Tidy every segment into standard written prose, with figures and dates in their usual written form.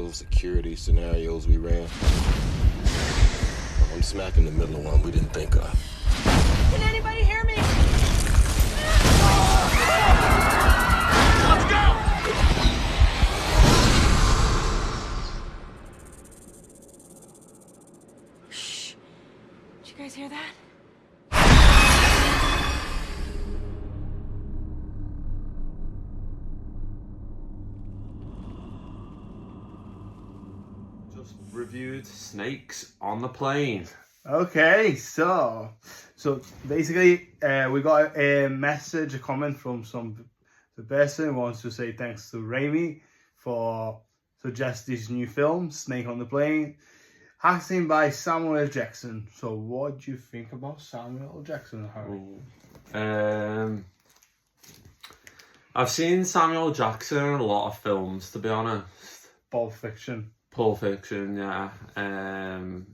of security scenarios we ran. I'm smack in the middle of one we didn't think of. Can anybody hear me? Let's go! Shh. Did you guys hear that? Just reviewed Snakes on the Plane. Okay, so basically, we got a message, a comment from the person who wants to say thanks to Raimi for suggest this new film, Snake on the Plane, acting by Samuel L. Jackson. So, what do you think about Samuel L. Jackson, Harry? I've seen Samuel Jackson in a lot of films, to be honest. Pulp Fiction. Pulp Fiction, yeah. And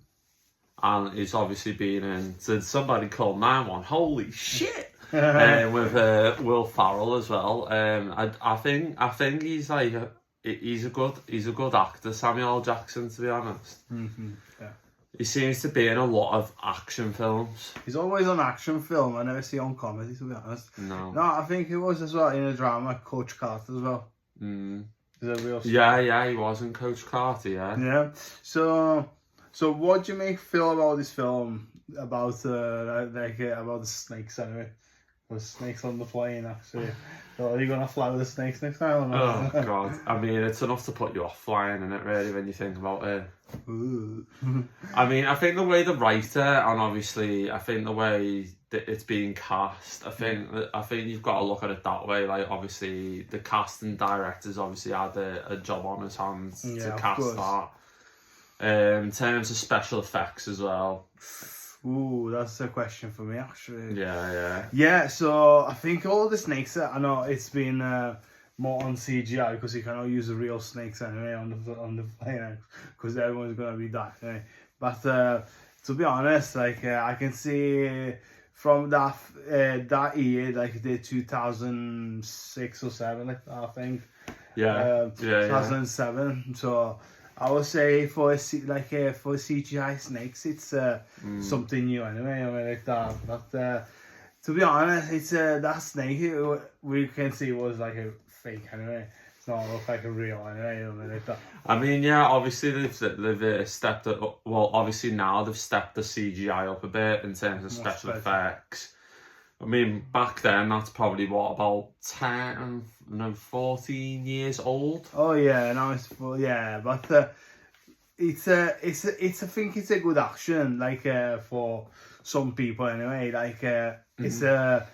he's obviously been in Did Somebody Call 911? Holy shit! With Will Ferrell as well. I think he's like he's a good actor, Samuel L. Jackson, to be honest. Mm-hmm. Yeah. He seems to be in a lot of action films. He's always on action film. I never see on comedy, to be honest. No, I think he was as well in a drama, Coach Carter as well. Mm. Is that real? Yeah, he was in Coach Carter, yeah. Yeah. So what do you feel about this film? About about the snakes anyway? The snakes on the plane, actually. So are you gonna fly with the snakes next time or not? Oh god, I mean, it's enough to put you off flying, isn't it, really, when you think about it. Ooh. I mean, I think the way the writer, and obviously I think the way that it's being cast, I think you've got to look at it that way. Like, obviously the cast and directors obviously had a job on his hands to cast that. In terms of special effects as well. Ooh, that's a question for me, actually. Yeah. So I think all the snakes, I know it's been more on CGI because you cannot use the real snakes anyway on the plane because everyone's gonna be dark anyway. But to be honest, like I can see from that year, like the 2006 or 7, like I think. 2007. So I would say for CGI snakes, it's something new anyway. I mean, like that. But to be honest, it's that snake we can see was like a fake anyway. It's not look like a real anyway. I mean, like that. I mean, yeah. Obviously, they've stepped it up. Well, obviously now they've stepped the CGI up a bit in terms of special effects. I mean, back then, that's probably what, about 14 years old? Oh yeah, now it's but it's I think it's a good action, like for some people anyway. Like it's a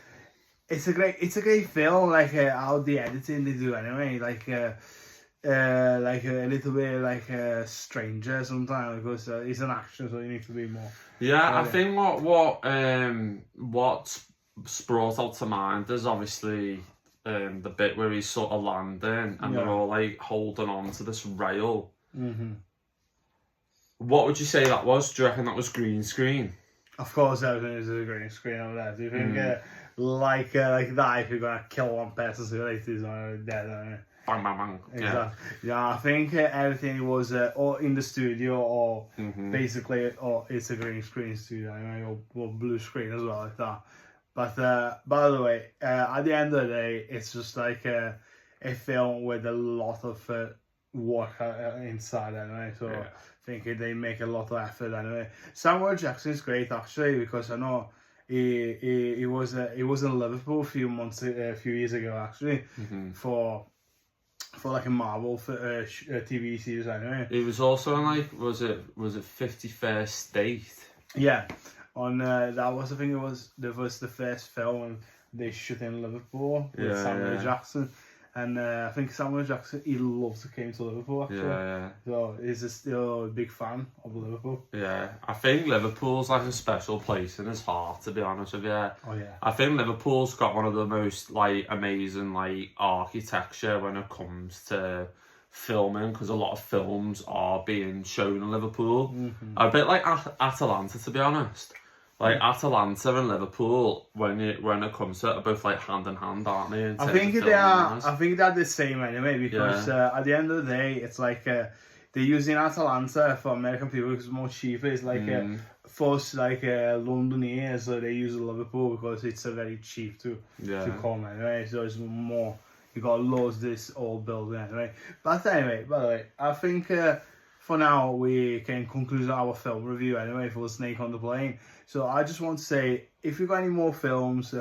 great film, like how the editing they do anyway. Like a little bit like Stranger sometimes because it's an action, so you need to be more. Yeah, I think what's brought out to mind is obviously the bit where he's sort of landing and they're all like holding on to this rail. Mm-hmm. What would you say that was? Do you reckon that was green screen? Of course, everything is a green screen over there. Do you think like that, if you're gonna kill one person, so like he's dead? Bang, bang, bang. Exactly. Yeah, I think everything was or in the studio or basically, or it's a green screen studio anyway, or blue screen as well, like that. But by the way, at the end of the day, it's just like a film with a lot of work inside anyway. So I think they make a lot of effort anyway. Samuel Jackson is great actually because I know he was in Liverpool a few years ago actually for like a Marvel TV series anyway. He was also in like was it 51st State? Yeah. On that was, I think it was the first film they shot in Liverpool with Samuel Jackson, and I think Samuel Jackson he loves to come to Liverpool actually. So he's still a big fan of Liverpool. Yeah, I think Liverpool's like a special place in his heart, to be honest with you. Oh yeah. I think Liverpool's got one of the most like amazing like architecture when it comes to filming, because a lot of films are being shown in Liverpool. A bit like Atalanta, to be honest. Like Atalanta and Liverpool, when it comes to it, are both like hand in hand, aren't they? I think they're the same anyway, because at the end of the day, it's like they're using Atalanta for American people because it's more cheaper. It's like for us, like Londoners, so they use Liverpool because it's very cheap to come anyway. So it's more. You got loads of this old building anyway. But anyway, by the way, I think for now we can conclude our film review anyway for Snake on the Plane. So I just want to say, if you've got any more films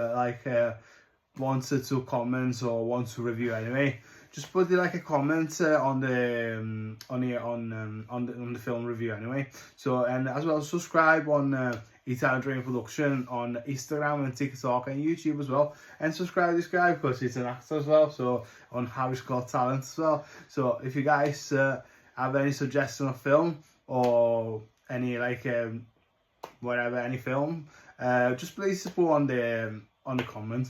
wanted to comment or want to review anyway, just put like a comment on the film review anyway. So, and as well, subscribe on Italian Dream Production on Instagram and TikTok and YouTube as well, and subscribe to this guy because he's an actor as well, so on Harry's Got Talent as well. So if you guys have any suggestion of film or any like whatever, any film, just please put on the comment.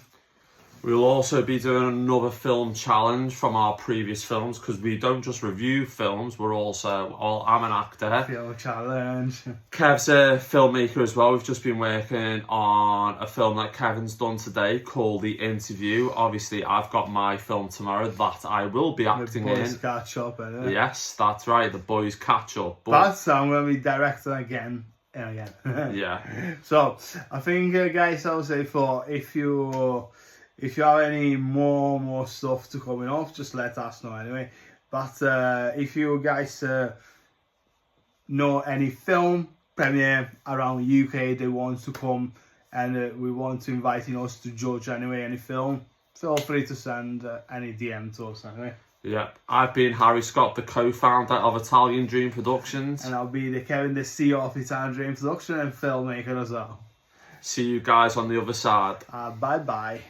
We'll also be doing another film challenge from our previous films, because we don't just review films, we're also, I'm an actor. Film challenge. Kev's a filmmaker as well. We've just been working on a film that Kevin's done today called The Interview. Obviously, I've got my film tomorrow that I will be acting in. The Boys Catch Up, isn't it? Yes, that's right, The Boys Catch Up. But I'm going to be directing again and again. Yeah. So, I think, guys, I would say if you have any more stuff to coming off, just let us know anyway. But if you guys know any film premiere around UK they want to come and we want to invite us to judge anyway any film, feel free to send any DM to us anyway. Yeah, I've been Harry Scott, the co-founder of Italian Dream Productions. And I'll be the Kevin, the CEO of Italian Dream Production and filmmaker as well. See you guys on the other side. Bye bye.